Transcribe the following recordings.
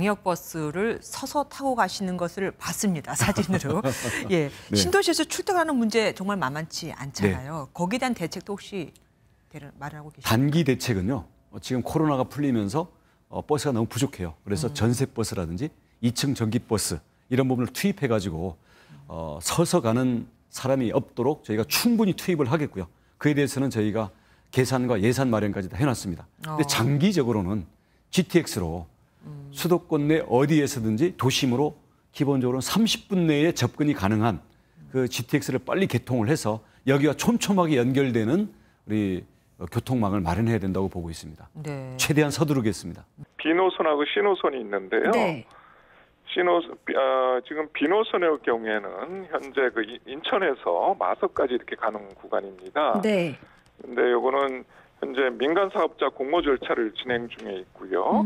광역버스를 서서 타고 가시는 것을 봤습니다. 사진으로. 예, 네. 신도시에서 출퇴근하는 문제 정말 만만치 않잖아요. 네. 거기에 대한 대책도 혹시 말을 하고 계십니까? 단기 대책은요. 지금 코로나가 풀리면서 버스가 너무 부족해요. 그래서 전세버스라든지 2층 전기버스 이런 부분을 투입해가지고 서서 가는 사람이 없도록 저희가 충분히 투입을 하겠고요. 그에 대해서는 저희가 계산과 예산 마련까지 다 해놨습니다. 근데 장기적으로는 GTX로 수도권 내 어디에서든지 도심으로 기본적으로 30분 내에 접근이 가능한 그 GTX를 빨리 개통을 해서 여기와 촘촘하게 연결되는 우리 교통망을 마련해야 된다고 보고 있습니다. 네. 최대한 서두르겠습니다. B노선하고 C노선이 있는데요. 네. 지금 B노선의 경우에는 현재 그 인천에서 마석까지 이렇게 가는 구간입니다. 네. 근데 요거는 현재 민간 사업자 공모 절차를 진행 중에 있고요.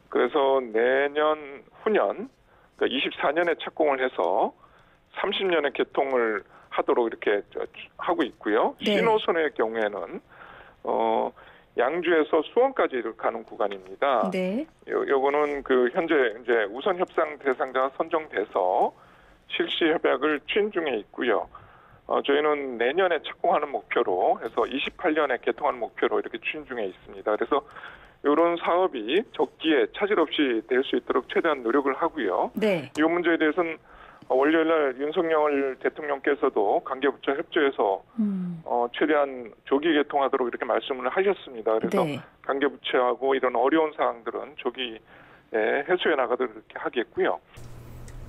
그래서 내년 후년 그러니까 24년에 착공을 해서 30년에 개통을 하도록 이렇게 하고 있고요. 네. C노선의 경우에는 양주에서 수원까지 가는 구간입니다. 네. 요거는 그 현재 이제 우선 협상 대상자가 선정돼서 실시 협약을 추진 중에 있고요. 저희는 내년에 착공하는 목표로 해서 28년에 개통하는 목표로 이렇게 추진 중에 있습니다. 그래서 이런 사업이 적기에 차질 없이 될 수 있도록 최대한 노력을 하고요. 네. 이 문제에 대해서는 월요일날 윤석열 대통령께서도 관계부처 협조해서 최대한 조기 개통하도록 이렇게 말씀을 하셨습니다. 그래서 네. 관계부처하고 이런 어려운 사항들은 조기에 해소해 나가도록 이렇게 하겠고요.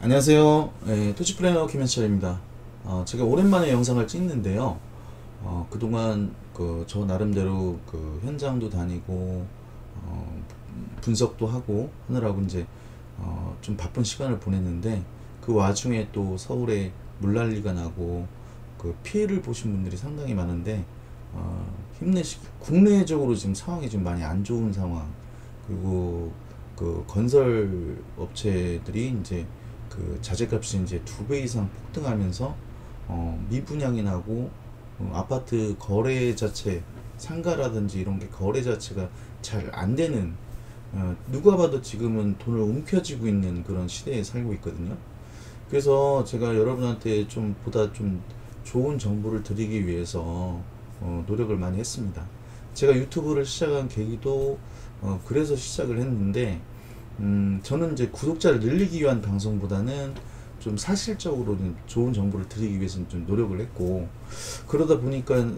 안녕하세요. 토지 플래너 김현철입니다. 제가 오랜만에 영상을 찍는데요. 그동안 저 나름대로 현장도 다니고 분석도 하고 하느라고 이제 좀 바쁜 시간을 보냈는데 그 와중에 또 서울에 물난리가 나고 피해를 보신 분들이 상당히 많은데 힘내시고 국내적으로 지금 상황이 좀 많이 안 좋은 상황, 그리고 건설 업체들이 이제 자재값이 이제 2배 이상 폭등하면서 미분양이 나고 아파트 거래 자체, 상가라든지 이런 게 거래 자체가 잘 안 되는, 누가 봐도 지금은 돈을 움켜쥐고 있는 그런 시대에 살고 있거든요. 그래서 제가 여러분한테 보다 좋은 정보를 드리기 위해서 노력을 많이 했습니다. 제가 유튜브를 시작한 계기도 그래서 시작을 했는데, 저는 이제 구독자를 늘리기 위한 방송보다는 좀 사실적으로 좋은 정보를 드리기 위해서는 좀 노력을 했고, 그러다 보니까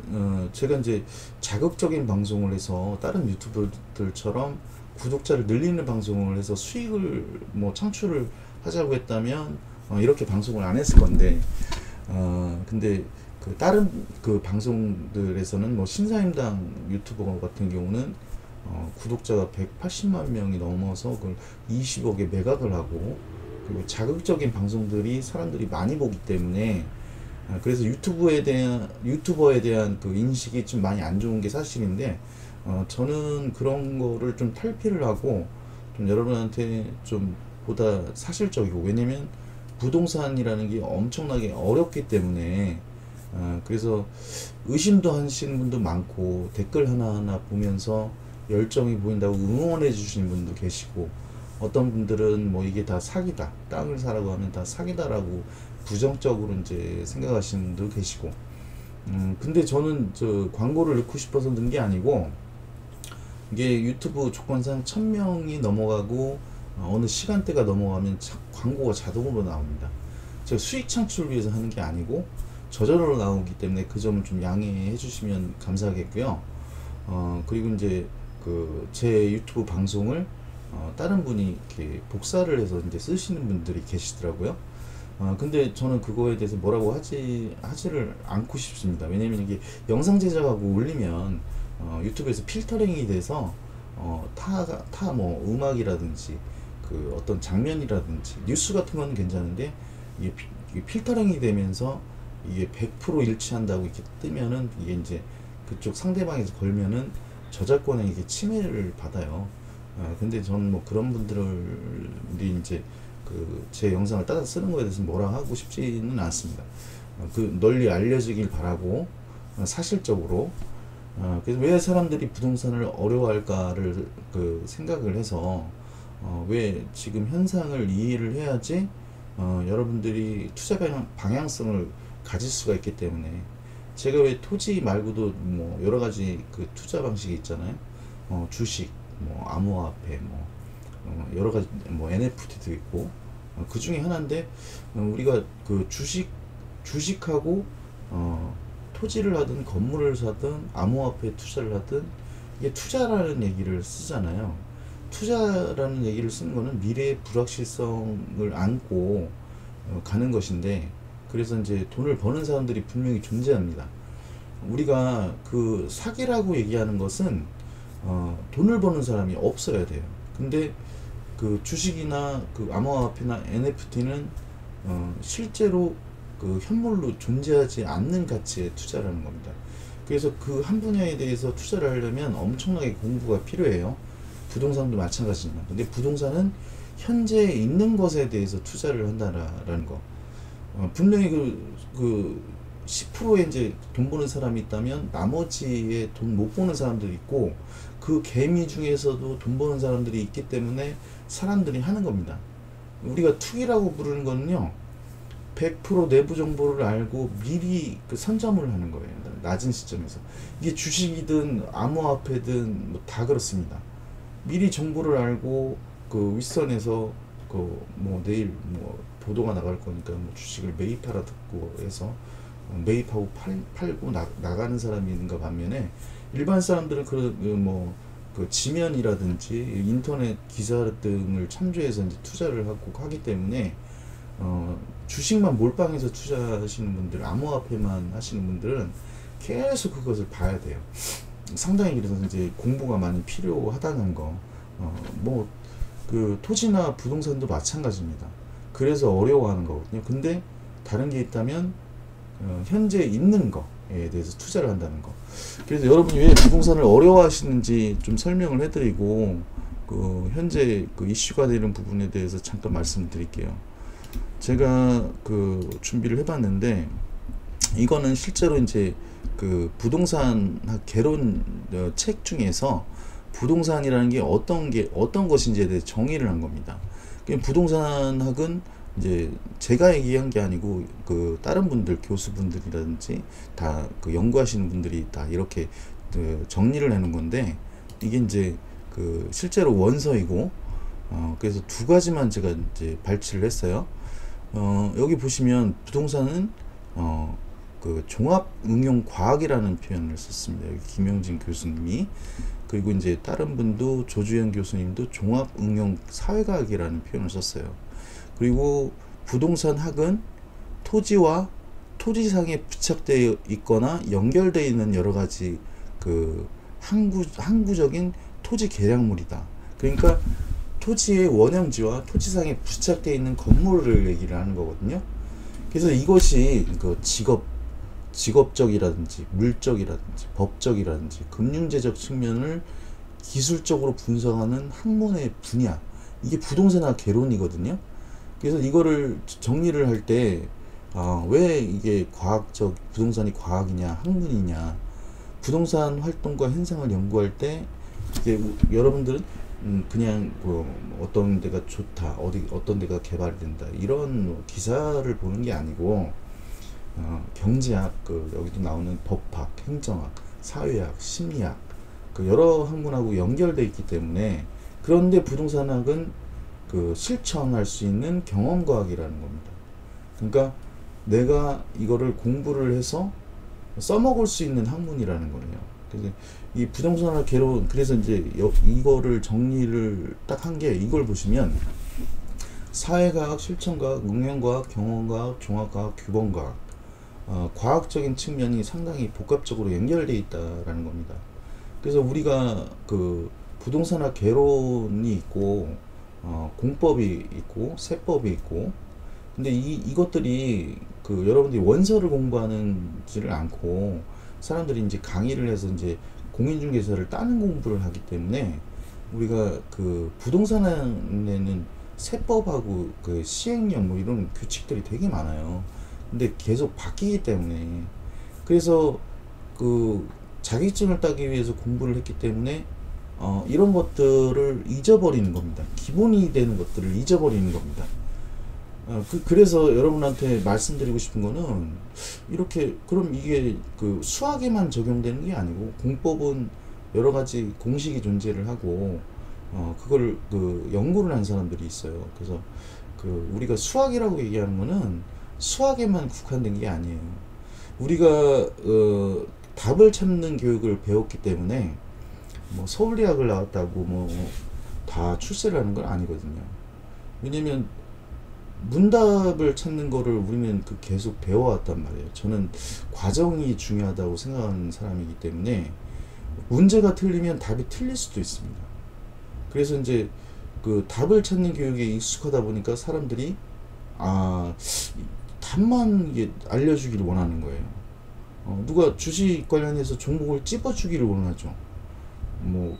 제가 이제 자극적인 방송을 해서 다른 유튜버들처럼 구독자를 늘리는 방송을 해서 수익을 창출을 하자고 했다면 이렇게 방송을 안 했을 건데, 근데 다른 방송들에서는 신사임당 유튜버 같은 경우는 구독자가 180만 명이 넘어서 그걸 20억에 매각을 하고, 그리고 자극적인 방송들이 사람들이 많이 보기 때문에, 그래서 유튜버에 대한 인식이 좀 많이 안 좋은 게 사실인데, 저는 그런 거를 좀 탈피를 하고 좀 여러분한테 좀 보다 사실적이고, 왜냐면 부동산이라는 게 엄청나게 어렵기 때문에, 그래서 의심도 하시는 분도 많고 댓글 하나하나 보면서 열정이 보인다고 응원해 주시는 분도 계시고, 어떤 분들은 이게 다 사기다, 땅을 사라고 하면 다 사기다라고 부정적으로 이제 생각하시는 분도 계시고, 근데 저는 광고를 넣고 싶어서 넣은 게 아니고, 이게 유튜브 조건상 1000명이 넘어가고 어느 시간대가 넘어가면 광고가 자동으로 나옵니다. 제가 수익 창출을 위해서 하는 게 아니고 저절로 나오기 때문에 그 점을 좀 양해해 주시면 감사하겠고요. 그리고 이제 제 유튜브 방송을 다른 분이 이렇게 복사를 해서 이제 쓰시는 분들이 계시더라고요. 근데 저는 그거에 대해서 뭐라고 하지를 않고 싶습니다. 왜냐면 이게 영상 제작하고 올리면 유튜브에서 필터링이 돼서 음악이라든지 어떤 장면이라든지 뉴스 같은 건 괜찮은데, 이게 필터링이 되면서 이게 100% 일치한다고 이렇게 뜨면은, 이게 이제 그쪽 상대방에서 걸면은 저작권에 이게 침해를 받아요. 근데 저는 그런 분들이 이제 제 영상을 따라 쓰는 거에 대해서 뭐라 하고 싶지는 않습니다. 널리 알려지길 바라고, 사실적으로. 그래서 왜 사람들이 부동산을 어려워할까를 생각을 해서 왜 지금 현상을 이해를 해야지 여러분들이 투자 방향성을 가질 수가 있기 때문에 제가 왜 토지 말고도 뭐 여러 가지 그 투자 방식이 있잖아요. 주식, 뭐 암호화폐, 뭐 여러 가지 뭐 NFT도 있고 그 중에 하나인데 우리가 그 주식하고 토지를 하든 건물을 사든 암호화폐 투자를 하든 이게 투자라는 얘기를 쓰잖아요. 투자라는 얘기를 쓰는 거는 미래의 불확실성을 안고 가는 것인데 그래서 이제 돈을 버는 사람들이 분명히 존재합니다. 우리가 그 사기라고 얘기하는 것은 돈을 버는 사람이 없어야 돼요. 근데 그 주식이나 그 암호화폐나 NFT는 실제로 그 현물로 존재하지 않는 가치의 투자라는 겁니다. 그래서 그 한 분야에 대해서 투자를 하려면 엄청나게 공부가 필요해요. 부동산도 마찬가지지만. 근데 부동산은 현재 있는 것에 대해서 투자를 한다라는 거. 분명히 그 10%에 이제 돈 버는 사람이 있다면 나머지에 돈 못 버는 사람들이 있고 그 개미 중에서도 돈 버는 사람들이 있기 때문에 사람들이 하는 겁니다. 우리가 투기라고 부르는 거는요. 100% 내부 정보를 알고 미리 그 선점을 하는 거예요. 낮은 시점에서. 이게 주식이든 암호화폐든 뭐 다 그렇습니다. 미리 정보를 알고 그 윗선에서 그 뭐 내일 뭐 보도가 나갈 거니까 뭐 주식을 매입하라 듣고 해서 매입하고 팔고 나가는 사람이 있는가 반면에 일반 사람들은 그 지면이라든지 인터넷 기사 등을 참조해서 이제 투자를 하기 때문에 주식만 몰빵해서 투자하시는 분들, 암호화폐만 하시는 분들은 계속 그것을 봐야 돼요. 상당히 그래서 이제 공부가 많이 필요하다는 거. 그 토지나 부동산도 마찬가지입니다. 그래서 어려워하는 거거든요. 근데 다른 게 있다면 현재 있는 거에 대해서 투자를 한다는 거. 그래서 여러분이 왜 부동산을 어려워하시는지 좀 설명을 해드리고 그 현재 그 이슈가 되는 부분에 대해서 잠깐 말씀드릴게요. 제가 그 준비를 해봤는데 이거는 실제로 이제 그 부동산 개론 책 중에서 부동산이라는 게 어떤 것인지에 대해 정의를 한 겁니다. 부동산학은 이제 제가 얘기한 게 아니고 그 다른 분들 교수분들이라든지 다 그 연구하시는 분들이 다 이렇게 그 정리를 해놓은 건데 이게 이제 그 실제로 원서이고 그래서 두 가지만 제가 이제 발췌를 했어요. 여기 보시면 부동산은 그 종합 응용 과학이라는 표현을 썼습니다. 여기 김영진 교수님이. 그리고 이제 다른 분도 조주현 교수님도 종합 응용 사회과학이라는 표현을 썼어요. 그리고 부동산학은 토지와 토지상에 부착되어 있거나 연결되어 있는 여러 가지 그 항구적인 토지 계량물이다. 그러니까 토지의 원형지와 토지상에 부착되어 있는 건물을 얘기를 하는 거거든요. 그래서 이것이 그 직업적이라든지 물적이라든지 법적이라든지 금융재적 측면을 기술적으로 분석하는 학문의 분야, 이게 부동산학 개론이거든요. 그래서 이거를 정리를 할 때 왜 이게 부동산이 과학이냐 학문이냐, 부동산 활동과 현상을 연구할 때 이게 여러분들은 그냥 어떤 데가 좋다, 어떤 데가 개발된다 이런 기사를 보는 게 아니고 경제학, 여기도 나오는 법학, 행정학, 사회학, 심리학 그 여러 학문하고 연결되어 있기 때문에, 그런데 부동산학은 그 실천할 수 있는 경험과학이라는 겁니다. 그러니까 내가 이거를 공부를 해서 써먹을 수 있는 학문이라는 거예요. 그래서 이 부동산학 개론, 그래서 이제 이거를 정리를 딱 한 게 이걸 보시면 사회과학, 실천과학, 응용과학, 경험과학, 종합과학, 규범과학, 과학적인 측면이 상당히 복합적으로 연결되어 있다라는 겁니다. 그래서 우리가 그 부동산학 개론이 있고 공법이 있고 세법이 있고, 근데 이것들이 그 여러분들이 원서를 공부하는지를 않고 사람들이 이제 강의를 해서 이제 공인중개사를 따는 공부를 하기 때문에 우리가 그 부동산에는 세법하고 그 시행령 뭐 이런 규칙들이 되게 많아요. 근데 계속 바뀌기 때문에, 그래서 그 자격증을 따기 위해서 공부를 했기 때문에 이런 것들을 잊어버리는 겁니다. 기본이 되는 것들을 잊어버리는 겁니다. 그래서 여러분한테 말씀드리고 싶은 거는 이렇게 그럼 이게 그 수학에만 적용되는 게 아니고 공법은 여러 가지 공식이 존재를 하고 그걸 그 연구를 한 사람들이 있어요. 그래서 그 우리가 수학이라고 얘기하는 거는 수학에만 국한된 게 아니에요. 우리가 답을 찾는 교육을 배웠기 때문에 뭐 서울대학을 나왔다고 뭐 다 출세를 하는 건 아니거든요. 왜냐면 문답을 찾는 거를 우리는 그 계속 배워왔단 말이에요. 저는 과정이 중요하다고 생각하는 사람이기 때문에 문제가 틀리면 답이 틀릴 수도 있습니다. 그래서 이제 그 답을 찾는 교육에 익숙하다 보니까 사람들이 답만 이게 알려주기를 원하는 거예요. 누가 주식 관련해서 종목을 찝어주기를 원하죠. 뭐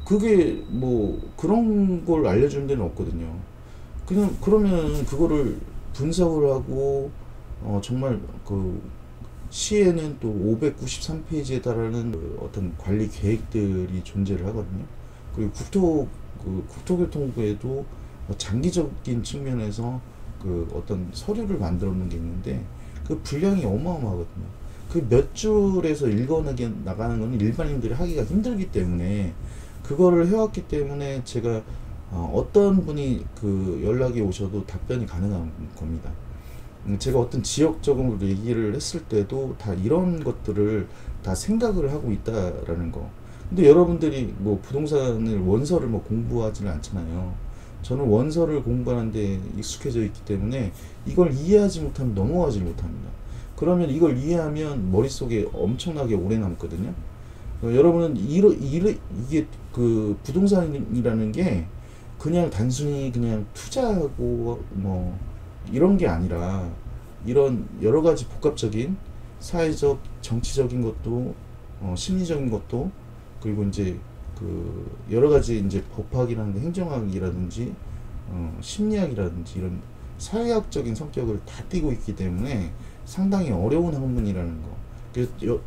그게 뭐 그런 걸 알려주는 데는 없거든요. 그냥 그러면 그거를 분석을 하고 정말 그 시에는 또 593페이지에 달하는 어떤 관리 계획들이 존재를 하거든요. 그리고 국토교통부에도 장기적인 측면에서 그 어떤 서류를 만들어 놓은 게 있는데 그 분량이 어마어마하거든요. 그 몇 줄에서 나가는 거는 일반인들이 하기가 힘들기 때문에 그거를 해왔기 때문에 제가 어떤 분이 그 연락이 오셔도 답변이 가능한 겁니다. 제가 어떤 지역적으로 얘기를 했을 때도 다 이런 것들을 다 생각을 하고 있다라는 거. 근데 여러분들이 뭐 부동산을 원서를 뭐 공부하지는 않잖아요. 저는 원서를 공부하는데 익숙해져 있기 때문에 이걸 이해하지 못하면 넘어가지 못합니다. 그러면 이걸 이해하면 머릿속에 엄청나게 오래 남거든요. 여러분은 이게 그 부동산이라는 게 그냥 단순히 그냥 투자하고 뭐 이런 게 아니라 이런 여러 가지 복합적인 사회적, 정치적인 것도 심리적인 것도 그리고 이제 그 여러 가지 이제 법학이라든지 행정학이라든지 심리학이라든지 이런 사회학적인 성격을 다 띠고 있기 때문에 상당히 어려운 학문이라는 거.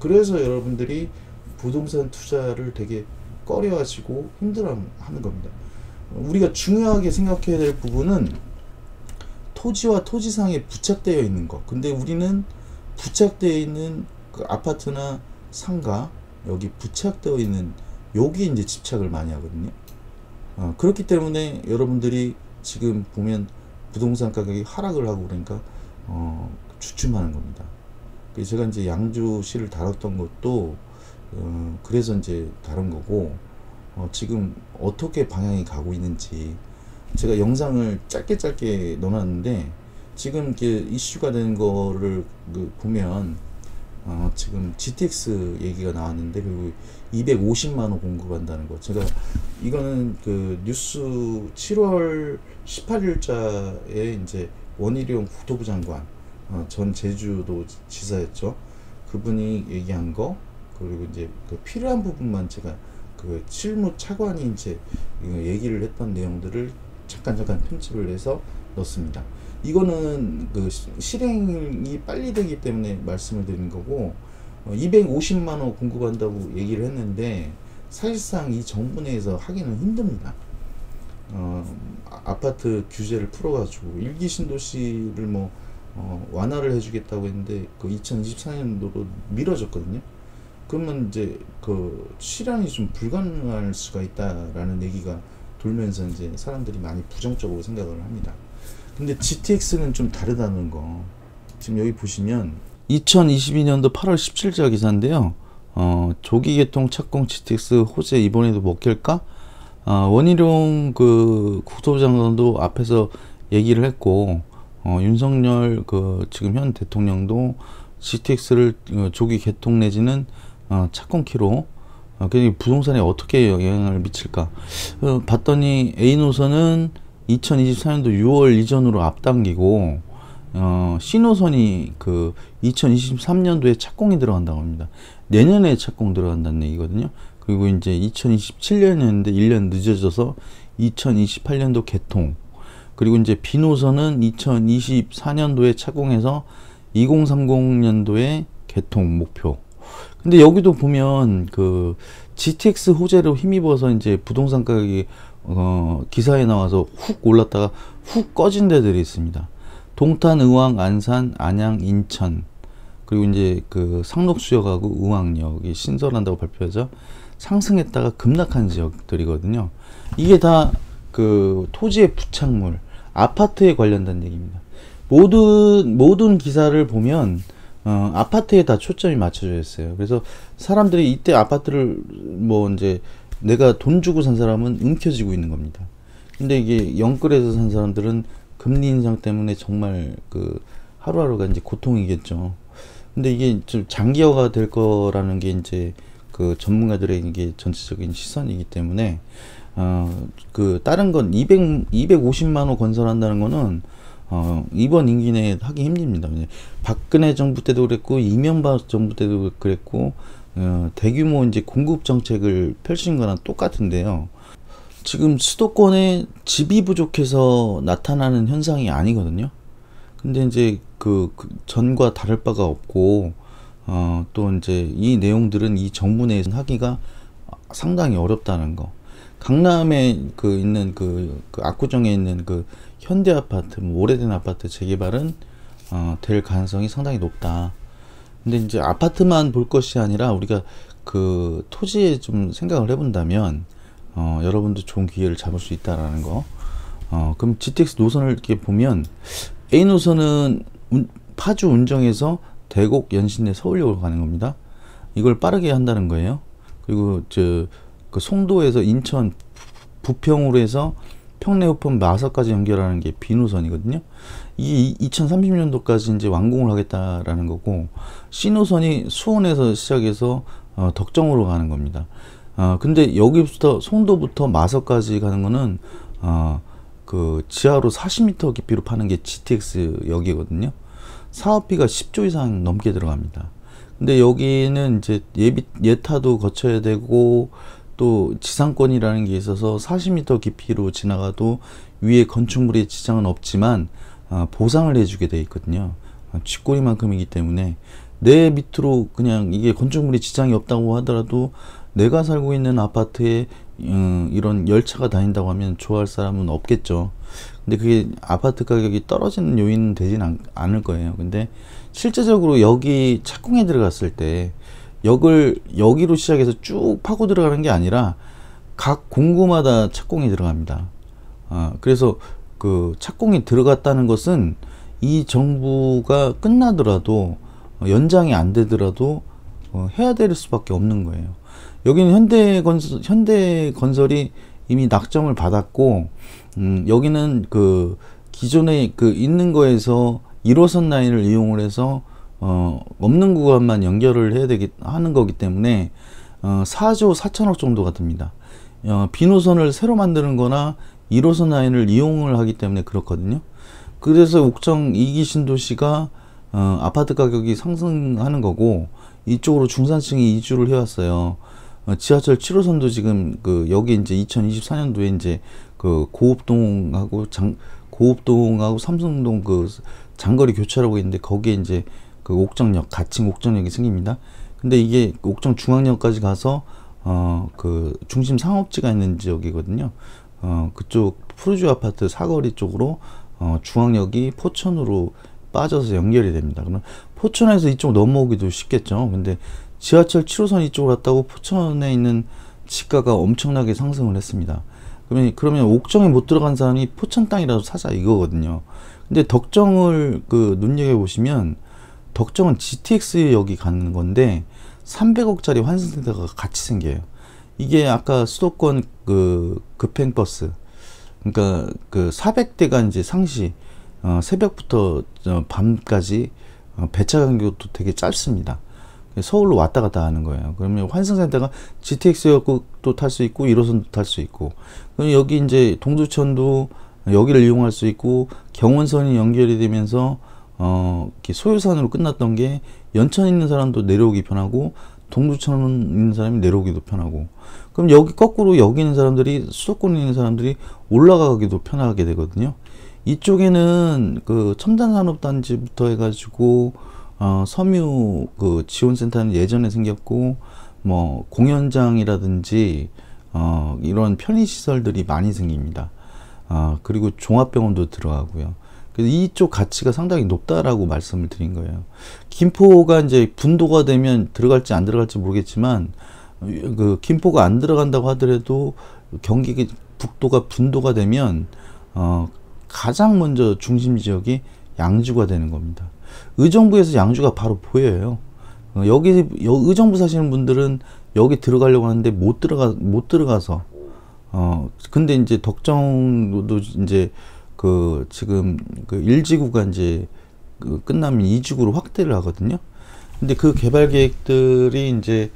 그래서 여러분들이 부동산 투자를 되게 꺼려하시고 힘들어하는 겁니다. 우리가 중요하게 생각해야 될 부분은 토지와 토지상에 부착되어 있는 것. 근데 우리는 부착되어 있는 그 아파트나 상가 여기 부착되어 있는 여기에 이제 집착을 많이 하거든요. 그렇기 때문에 여러분들이 지금 보면 부동산 가격이 하락을 하고 그러니까 주춤하는 겁니다. 제가 이제 양주시를 다뤘던 것도 그래서 이제 다른 거고 지금 어떻게 방향이 가고 있는지 제가 영상을 짧게 넣어놨는데 지금 이렇게 이슈가 되는 거를 보면 지금 GTX 얘기가 나왔는데 그리고 250만원 공급한다는 거. 제가 이거는 그 뉴스 7월 18일자에 이제 원희룡 국토부 장관 전 제주도 지사였죠. 그분이 얘기한 거 그리고 이제 그 필요한 부분만 제가 그 실무 차관이 이제 얘기를 했던 내용들을 잠깐 편집을 해서 넣습니다. 이거는 그 실행이 빨리 되기 때문에 말씀을 드린 거고 250만원 공급한다고 얘기를 했는데 사실상 이 정부 내에서 하기는 힘듭니다. 아파트 규제를 풀어가지고 일기 신도시를 뭐 완화를 해주겠다고 했는데 그 2024년도로 미뤄졌거든요. 그러면 이제 그 실현이 좀 불가능할 수가 있다라는 얘기가 돌면서 이제 사람들이 많이 부정적으로 생각을 합니다. 근데 GTX는 좀 다르다는 거. 지금 여기 보시면 2022년도 8월 17일 기사인데요. 조기 개통 착공 GTX 호재 이번에도 못 깰까? 원희룡 그 국토부 장관도 앞에서 얘기를 했고 윤석열 그 지금 현 대통령도 GTX를 조기 개통 내지는 착공키로 부동산에 어떻게 영향을 미칠까 봤더니 A 노선은 2024년도 6월 이전으로 앞당기고 C 노선이 그 2023년도에 착공이 들어간다고 합니다. 내년에 착공 들어간다는 얘기거든요. 그리고 이제 2027년이었는데 1년 늦어져서 2028년도 개통. 그리고 이제 B 노선은 2024년도에 착공해서 2030년도에 개통 목표. 근데 여기도 보면 그 GTX 호재로 힘입어서 이제 부동산 가격이 기사에 나와서 훅 올랐다가 훅 꺼진 데들이 있습니다. 동탄, 의왕, 안산, 안양, 인천, 그리고 이제 그 상록수역하고 의왕역이 신설한다고 발표하죠. 상승했다가 급락한 지역들이거든요. 이게 다 그 토지의 부착물, 아파트에 관련된 얘기입니다. 모든 기사를 보면 아파트에 다 초점이 맞춰져 있어요. 그래서 사람들이 이때 아파트를 뭐 이제 내가 돈 주고 산 사람은 움켜쥐고 있는 겁니다. 근데 이게 영끌에서 산 사람들은 금리 인상 때문에 정말 그 하루하루가 이제 고통이겠죠. 근데 이게 좀 장기화가 될 거라는 게 이제 그 전문가들의 이게 전체적인 시선이기 때문에 그 다른 건 250만 호 건설한다는 거는 이번 임기 내에 하기 힘듭니다. 박근혜 정부 때도 그랬고 이명박 정부 때도 그랬고 대규모 이제 공급 정책을 펼친 거랑 똑같은데요. 지금 수도권에 집이 부족해서 나타나는 현상이 아니거든요. 근데 이제 그 전과 다를 바가 없고 또 이제 이 내용들은 이 정부 내에서 하기가 상당히 어렵다는 거. 강남에 그 있는 그 압구정에 있는 그 현대 아파트, 뭐 오래된 아파트 재개발은 될 가능성이 상당히 높다. 근데 이제 아파트만 볼 것이 아니라 우리가 그 토지에 좀 생각을 해본다면 여러분도 좋은 기회를 잡을 수 있다라는 거. 그럼 GTX 노선을 이렇게 보면 A 노선은 파주 운정에서 대곡 연신내 서울역으로 가는 겁니다. 이걸 빠르게 한다는 거예요. 그리고 그 송도에서 인천 부평으로 해서 평내 후평 마석까지 연결하는 게 B 노선이거든요. 이 2030년도까지 이제 완공을 하겠다라는 거고, C 노선이 수원에서 시작해서 덕정으로 가는 겁니다. 근데 여기부터 송도부터 마석까지 가는 거는 그 지하로 40m 깊이로 파는 게 GTX 역이거든요. 사업비가 10조 이상 넘게 들어갑니다. 근데 여기는 이제 예타도 거쳐야 되고 또 지상권이라는 게 있어서 40m 깊이로 지나가도 위에 건축물에 지장은 없지만 보상을 해주게 돼 있거든요. 쥐꼬리만큼이기 때문에 내 밑으로 그냥 이게 건축물에 지장이 없다고 하더라도 내가 살고 있는 아파트에 이런 열차가 다닌다고 하면 좋아할 사람은 없겠죠. 근데 그게 아파트 가격이 떨어지는 요인은 되진 않을 거예요. 근데 실제적으로 여기 착공에 들어갔을 때 여기로 시작해서 쭉 파고 들어가는 게 아니라 각 공구마다 착공이 들어갑니다. 그래서 그 착공이 들어갔다는 것은 이 정부가 끝나더라도 연장이 안 되더라도 해야 될 수밖에 없는 거예요. 여기는 현대건설이 이미 낙점을 받았고, 여기는 그 기존에 그 있는 거에서 1호선 라인을 이용을 해서 없는 구간만 연결을 하는 거기 때문에 4조 4천억 정도가 듭니다. B노선을 새로 만드는 거나 1호선 라인을 이용을 하기 때문에 그렇거든요. 그래서 옥정 2기 신도시가 아파트 가격이 상승하는 거고, 이쪽으로 중산층이 이주를 해왔어요. 지하철 7호선도 지금 여기 이제 2024년도에 이제 그 고읍동하고 삼성동 그 장거리 교차하고 있는데, 거기에 이제 그 옥정역, 가칭 옥정역이 생깁니다. 근데 이게 옥정 중앙역까지 가서 그 중심 상업지가 있는 지역이거든요. 그쪽 푸르주 아파트 사거리 쪽으로 중앙역이 포천으로 빠져서 연결이 됩니다. 그러면 포천에서 이쪽 넘어오기도 쉽겠죠. 근데 지하철 7호선 이쪽으로 갔다고 포천에 있는 지가가 엄청나게 상승을 했습니다. 그러면 옥정에 못 들어간 사람이 포천 땅이라도 사자 이거거든요. 근데 덕정을 눈여겨보시면, 덕정은 GTX 역이 가는 건데 300억짜리 환승센터가 같이 생겨요. 이게 아까 수도권 급행버스, 그러니까 400대가 이제 상시 새벽부터 밤까지 배차 간격도 되게 짧습니다. 서울로 왔다 갔다 하는 거예요. 그러면 환승센터가 GTX역도 탈 수 있고 1호선도 탈 수 있고, 그럼 여기 이제 동두천도 여기를 이용할 수 있고, 경원선이 연결이 되면서 이렇게 소요산으로 끝났던 게 연천에 있는 사람도 내려오기 편하고 동두천에 있는 사람이 내려오기도 편하고, 그럼 여기 거꾸로 여기 있는 사람들이, 수도권에 있는 사람들이 올라가기도 편하게 되거든요. 이쪽에는 그 첨단산업단지부터 해가지고 섬유 그 지원센터는 예전에 생겼고, 뭐 공연장이라든지 이런 편의시설들이 많이 생깁니다. 그리고 종합병원도 들어가고요. 그래서 이쪽 가치가 상당히 높다라고 말씀을 드린 거예요. 김포가 이제 분도가 되면 들어갈지 안 들어갈지 모르겠지만, 그 김포가 안 들어간다고 하더라도 경기 북도가 분도가 되면 가장 먼저 중심 지역이 양주가 되는 겁니다. 의정부에서 양주가 바로 보여요. 의정부 사시는 분들은 여기 들어가려고 하는데 못 들어가서 근데 이제 덕정도 이제 지금 1지구가 이제 끝나면 2지구로 확대를 하거든요. 근데 그 개발 계획들이 이제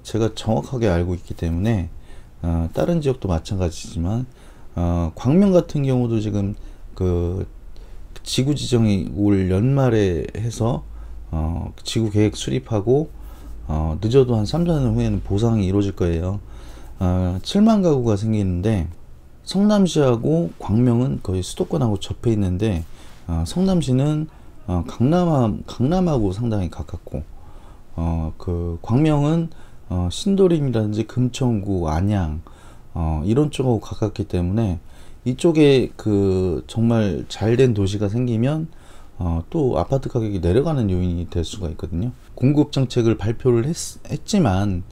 제가 정확하게 알고 있기 때문에 다른 지역도 마찬가지지만 광명 같은 경우도 지금 지구 지정이 올 연말에 해서 지구 계획 수립하고 늦어도 한 3, 4년 후에는 보상이 이루어질 거예요. 7만 가구가 생기는데 성남시하고 광명은 거의 수도권하고 접해 있는데 성남시는 강남하고 상당히 가깝고 광명은 신도림이라든지 금천구, 안양 이런 쪽하고 가깝기 때문에 이쪽에 정말 잘된 도시가 생기면 또 아파트 가격이 내려가는 요인이 될 수가 있거든요. 공급 정책을 발표를 했지만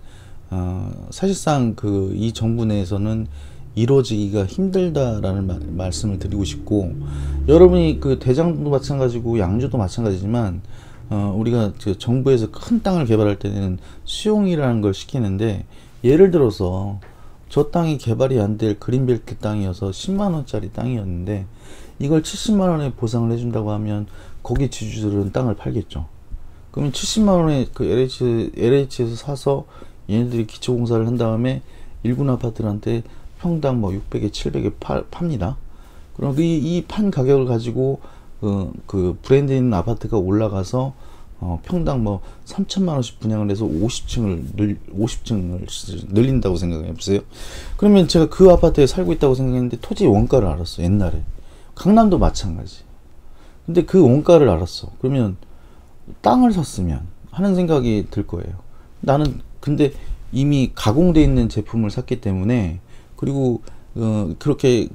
사실상 이 정부 내에서는 이루어지기가 힘들다라는 말씀을 드리고 싶고, 여러분이 대장도 마찬가지고 양주도 마찬가지지만 우리가 정부에서 큰 땅을 개발할 때는 수용이라는 걸 시키는데, 예를 들어서 저 땅이 개발이 안 될 그린벨트 땅이어서 10만 원짜리 땅이었는데 이걸 70만 원에 보상을 해준다고 하면 거기 지주들은 땅을 팔겠죠. 그러면 70만 원에 LH에서 사서 얘네들이 기초공사를 한 다음에 일군 아파트한테 평당 600에 700에 팝니다. 그럼 이 판 가격을 가지고 브랜드 있는 아파트가 올라가서 평당 3천만 원씩 분양을 해서 50층을 늘린다고 생각해 보세요. 그러면 제가 그 아파트에 살고 있다고 생각했는데 토지 원가를 알았어. 옛날에 강남도 마찬가지. 근데 그 원가를 알았어. 그러면 땅을 샀으면 하는 생각이 들 거예요. 나는 근데 이미 가공돼 있는 제품을 샀기 때문에, 그리고 그렇게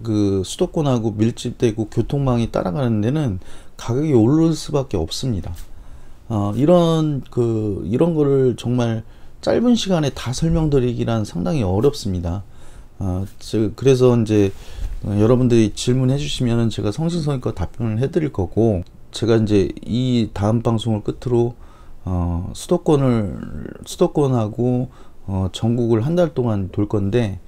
수도권하고 밀집되고 교통망이 따라가는 데는 가격이 오를 수밖에 없습니다. 이런 거를 정말 짧은 시간에 다 설명드리기란 상당히 어렵습니다. 그래서 이제 여러분들이 질문해 주시면은 제가 성심성의껏 답변을 해드릴 거고, 제가 이제 이 다음 방송을 끝으로 수도권하고 전국을 한 달 동안 돌 건데,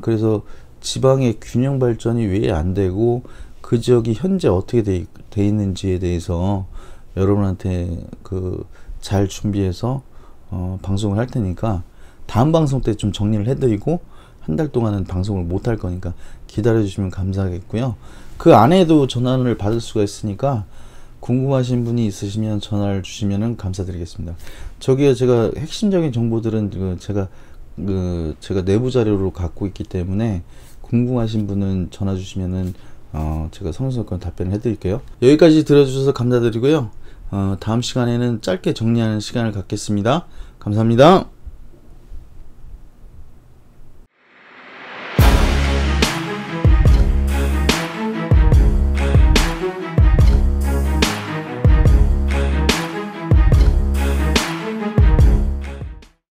그래서 지방의 균형 발전이 왜 안 되고 그 지역이 현재 어떻게 돼 있는지에 대해서 여러분한테 잘 준비해서 방송을 할 테니까, 다음 방송 때 좀 정리를 해드리고 한 달 동안은 방송을 못 할 거니까 기다려 주시면 감사하겠고요. 그 안에도 전화를 받을 수가 있으니까 궁금하신 분이 있으시면 전화를 주시면 감사드리겠습니다. 저기에 제가 핵심적인 정보들은 제가 내부 자료로 갖고 있기 때문에 궁금하신 분은 전화 주시면은 제가 성심성의껏 답변을 해드릴게요. 여기까지 들어주셔서 감사드리고요. 다음 시간에는 짧게 정리하는 시간을 갖겠습니다. 감사합니다.